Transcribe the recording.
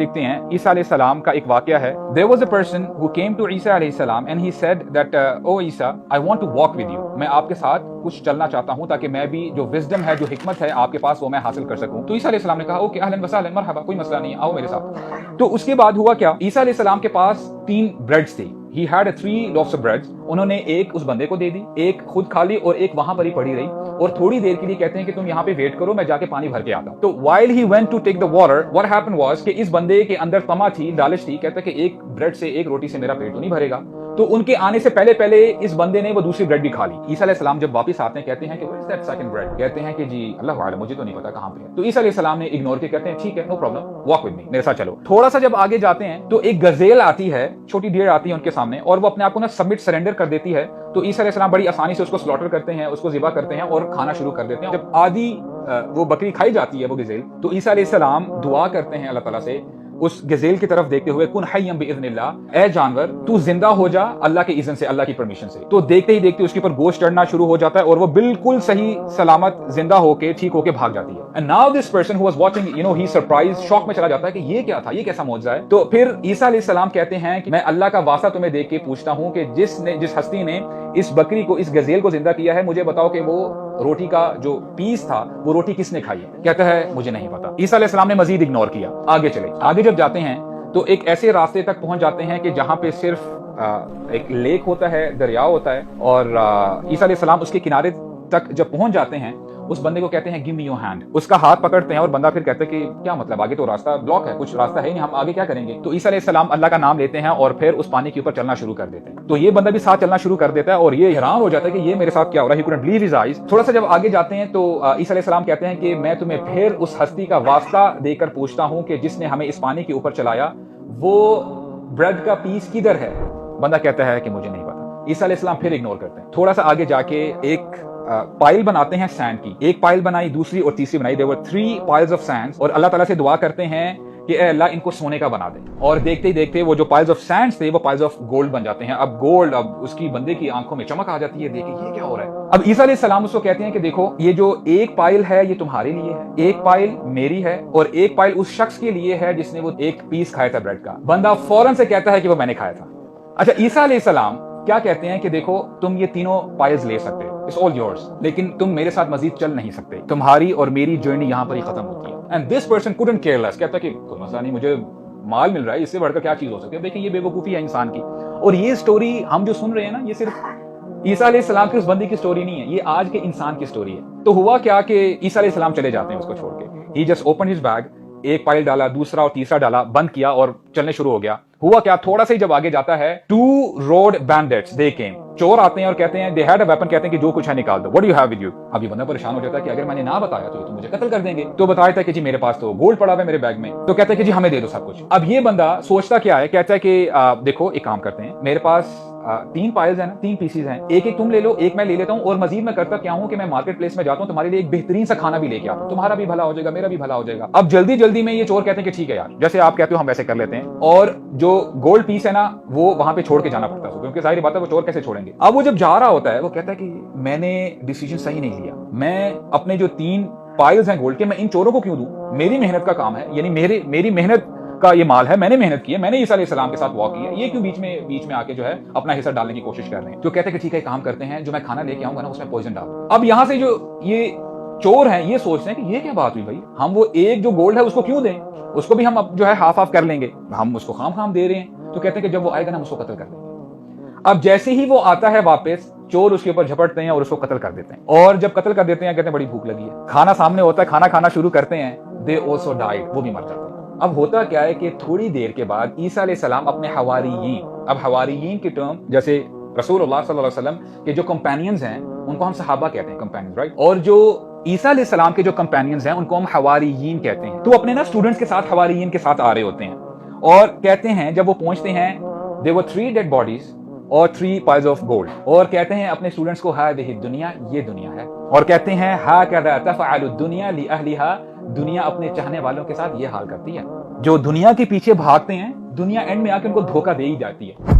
لکھتے ہیں عیسیٰ علیہ السلام کا ایک واقعہ ہے. There was a person who came to عیسیٰ علیہ السلام and he said that oh Isa I want to walk with you. میں آپ کے ساتھ کچھ چلنا چاہتا ہوں تاکہ میں بھی جو وزڈم ہے جو حکمت ہے آپ کے پاس وہ میں حاصل کر سکوں. تو عیسیٰ علیہ السلام نے کہا اوکے اہلاً وسہلاً مرحبا کوئی مسئلہ نہیں آؤ میرے ساتھ. تو اس کے بعد ہوا کیا, عیسیٰ علیہ السلام کے پاس 3 بریڈز تھی. He had 3 loaves of bread. انہوں نے ایک اس بندے کو دے دی, ایک خود کھا لی اور ایک وہاں پر ہی پڑی رہی, اور تھوڑی دیر کے لیے کہتے ہیں کہ تم یہاں پہ ویٹ کرو میں جا کے پانی بھر کے آتا ہوں. تو while he went to take the water, what happened was کہ اس بندے کے اندر طمع تھی, لالچ تھی, کہتا کہ ایک بریڈ سے ایک روٹی سے میرا پیٹ تو نہیں بھرے گا. تو ان کے آنے سے پہلے اس بندے نے وہ دوسری بریڈ بھی کھا لی. عیسیٰ علیہ السلام جب واپس آتے ہیں کہتے ہیں کہ what is that second bread؟ کہتے ہیں کہ جی اللہ اعلم مجھے تو نہیں پتا کہاں پہ ہے. تو عیسیٰ علیہ السلام نے اگنور کے کہتے ہیں ٹھیک ہے no problem walk with me, میرے ساتھ چلو. تھوڑا سا جب آگے جاتے ہیں تو ایک گزیل آتی ہے, چھوٹی ڈیئر آتی ہے ان کے سامنے, اور وہ اپنے آپ کو نا سبمٹ سرنڈر کر دیتی ہے. تو عیسیٰ علیہ السلام بڑی آسانی سے اس کو سلوٹر کرتے ہیں, اس کو ذبح کرتے ہیں اور کھانا شروع کر دیتے ہیں. جب آدھی وہ بکری کھائی جاتی ہے وہ گزیل, تو عیسیٰ علیہ السلام دعا کرتے ہیں اللہ تعالیٰ سے اس گزیل کی طرف دیکھتے ہوئے کن حیم باذن اللہ, اے جانور تو زندہ ہو جا اللہ کے اذن سے, اللہ کی پرمیشن سے. تو دیکھتے ہی دیکھتے اس کے اوپر گوشت چڑھنا شروع ہو جاتا ہے اور وہ بالکل صحیح سلامت زندہ ہو کے ٹھیک ہو کے بھاگ جاتی ہے. And now this person who was watching, you know, he surprised, شوق میں چلا جاتا ہے کہ یہ کیا تھا, یہ کیسا معجزہ ہے. تو پھر عیسیٰ علیہ السلام کہتے ہیں کہ میں اللہ کا واسطہ تمہیں دیکھ کے پوچھتا ہوں کہ جس ہستی نے اس بکری کو, اس گزیل کو زندہ کیا ہے, مجھے بتاؤ کہ وہ روٹی کا جو پیس تھا وہ روٹی کس نے کھائی ہے. کہتا ہے مجھے نہیں پتا. عیسیٰ علیہ السلام نے مزید اگنور کیا, آگے چلے. آگے جب جاتے ہیں تو ایک ایسے راستے تک پہنچ جاتے ہیں کہ جہاں پہ صرف ایک لیک ہوتا ہے, دریا ہوتا ہے, اور عیسیٰ علیہ السلام اس کے کنارے تک جب پہنچ جاتے ہیں اس بندے کو کہتے ہیں گیو می یور ہینڈ. اس کا ہاتھ پکڑتے ہیں اور بندہ پھر کہتا ہے کہ کیا مطلب, آگے تو راستہ بلاک ہے, کچھ راستہ ہے نہیں, ہم آگے کیا کریں گے. تو عیسیٰ علیہ السلام اللہ کا نام لیتے ہیں اور پھر اس پانی کے اوپر چلنا شروع کر دیتے ہیں. تو یہ بندہ بھی ساتھ چلنا شروع کر دیتا ہے اور یہ حیران ہو جاتا ہے کہ یہ میرے ساتھ کیا ہو رہا ہے. He couldn't believe his eyes. تھوڑا سا جب آگے جاتے ہیں تو عیسیٰ علیہ السلام کہتے ہیں کہ میں تمہیں پھر اس ہستی کا واسطہ دے کر پوچھتا ہوں کہ جس نے ہمیں اس پانی کے اوپر چلایا, وہ بریڈ کا پیس کدھر ہے. بندہ کہتا ہے کہ مجھے نہیں پتا. عیسیٰ علیہ السلام پھر اگنور کرتے ہیں. تھوڑا سا آگے جا کے ایک پائل بناتے ہیں سینڈ کی, ایک پائل بنائی, دوسری اور تیسری بنائی. There were 3 piles of sands, اور اللہ تعالیٰ سے دعا کرتے ہیں کہ اے اللہ ان کو سونے کا بنا دے. اور دیکھتے ہی دیکھتے وہ جو پائلز آف سینڈز تھے وہ پائلز آف گولڈ بن جاتے ہیں. اب گولڈ, اب اس کی بندے کی آنکھوں میں چمک آ جاتی ہے, دیکھیں یہ کیا ہو رہا ہے. اب عیسیٰ علیہ السلام اس کو کہتے ہیں کہ دیکھو یہ جو ایک پائل ہے یہ تمہارے لیے ہے, ایک پائل میری ہے, اور ایک پائل اس شخص کے لیے ہے جس نے وہ ایک پیس کھایا تھا بریڈ کا. بندہ فوراً سے کہتا ہے کہ وہ میں نے کھایا تھا. اچھا عیسیٰ علیہ السلام کیا کہتے ہیں کہ دیکھو تم یہ تینوں پائلز لے سکتے ہو, it's all yours, لیکن تم میرے ساتھ مزید چل نہیں سکتے, تمہاری اور میری جرنی یہاں پر ہی ختم ہوتی ہے. And this person couldn't care less, کہتا کہ کوئی مسئلہ نہیں, مجھے مال مل رہا ہے, اس سے بڑھ کر کیا چیز ہو سکتی ہے. دیکھیں یہ بے وقوفی ہے انسان کی. اور یہ سٹوری ہم جو سن رہے ہیں نا, یہ صرف عیسیٰ علیہ السلام کے اس بندے کی سٹوری نہیں ہے, یہ آج کے انسان کی سٹوری ہے. تو ہوا کیا کہ عیسیٰ علیہ السلام چلے جاتے ہیں اس کو چھوڑ کے. He just opened his bag, ایک پائل ڈالا, دوسرا اور تیسرا ڈالا, بند کیا اور چلنے شروع ہو گیا. ہوا کیا, تھوڑا سا جب آگے جاتا ہے 2 road bandits they came, چور آتے ہیں اور کہتے ہیں they had a weapon, کہتے ہیں کہ جو کچھ ہے نکال دو, what do you have with you. اب یہ بندہ پریشان ہو جاتا ہے کہ اگر میں نے نہ بتایا تو مجھے قتل کر دیں گے. تو بتایا تھا کہ جی میرے پاس تو گولڈ پڑا ہوا ہے میرے بیگ میں. تو کہتا ہے کہ جی ہمیں دے دو سب کچھ. اب یہ بندہ سوچتا کیا ہے, کہتا ہے کہ دیکھو ایک کام کرتے ہیں, میرے پاس 3 پائلز ہیں نا, 3 پیسز ہیں, ایک تم لے لو, ایک میں لے لیتا ہوں, اور مزید میں کرتا کیا ہوں کہ میں مارکیٹ پلیس میں جاتا ہوں, تمہارے لیے ایک بہترین سا کھانا بھی لے کے آتا ہوں, تمہارا بھی بھلا ہو جائے گا, میرا بھی بھلا ہو جائے گا. اب جلدی میں یہ چور کہتے ہیں کہ ٹھیک ہے یار, جیسے آپ کہتے ہو ہم ویسے کر لیتے ہیں, اور جو گولڈ پیس ہے نا وہ وہاں پہ چھوڑ کے جانا پڑتا ہے, کیونکہ ظاہر بات ہے وہ چور کیسے چھوڑیں گے. اب وہ جب جا رہا ہوتا ہے وہ کہتا ہے کہ میں نے ڈیسیجن صحیح نہیں لیا, میں اپنے جو 3 پائلز ہیں گولڈ کے میں ان چوروں کو کیوں دوں, میری محنت کا کام ہے, یعنی میری محنت کا یہ مال ہے, میں نے محنت کی ہے, میں نے عیسیٰ علیہ السلام کے ساتھ واک کیا, یہ کیوں بیچ میں آ کے جو ہے اپنا حصہ ڈالنے کی کوشش کر رہے ہیں. تو کہتے ہیں کہ ٹھیک ہے کام کرتے ہیں, جو میں کھانا لے کے آؤں گا نا اس میں پوائزن ڈال. اب یہاں سے جو یہ چور ہیں یہ سوچتے ہیں کہ یہ کیا بات ہوئی بھائی, ہم وہ ایک جو گولڈ ہے اس کو کیوں دیں, اس کو بھی ہم اب جو ہے ہاف کر لیں گے, ہم اس کو خام دے رہے ہیں. تو کہتے ہیں کہ جب وہ آئے گا نا ہم اس کو قتل کر دیں گے. اب جیسے ہی وہ آتا ہے واپس, چور اس کے اوپر جھپٹتے ہیں اور اس کو قتل کر دیتے ہیں. اور جب قتل کر دیتے ہیں کہتے ہیں بڑی بھوک لگی ہے, کھانا سامنے ہوتا ہے, کھانا کھانا شروع کرتے ہیں, they also died, وہ بھی مر جاتے ہیں. اب ہوتا کیا ہے کہ تھوڑی دیر کے بعد عیسیٰ علیہ السلام اپنے حواریین, اب حواریین کی ٹرم جیسے رسول اللہ صلی اللہ علیہ وسلم کے جو کمپینینز ہیں ان کو ہم صحابہ کہتے ہیں, کمپینینز, رائٹ, اور جو عیسیٰ علیہ السلام کے جو کمپینینز ہیں ان کو ہم حواریین کہتے ہیں. تو اپنے نا اسٹوڈنٹس کے ساتھ حواریین کے ساتھ آ رہے ہوتے ہیں, اور کہتے ہیں جب وہ پہنچتے ہیں there were 3 dead bodies اور 3 piles of gold, اور کہتے ہیں اپنے اسٹوڈنٹس کو هذه الدنيا, یہ دنیا ہے, اور کہتے ہیں هكذا تفعل الدنيا لأهلها, دنیا اپنے چاہنے والوں کے ساتھ یہ حال کرتی ہے. جو دنیا کے پیچھے بھاگتے ہیں دنیا اینڈ میں آ کے ان کو دھوکہ دے ہی جاتی ہے.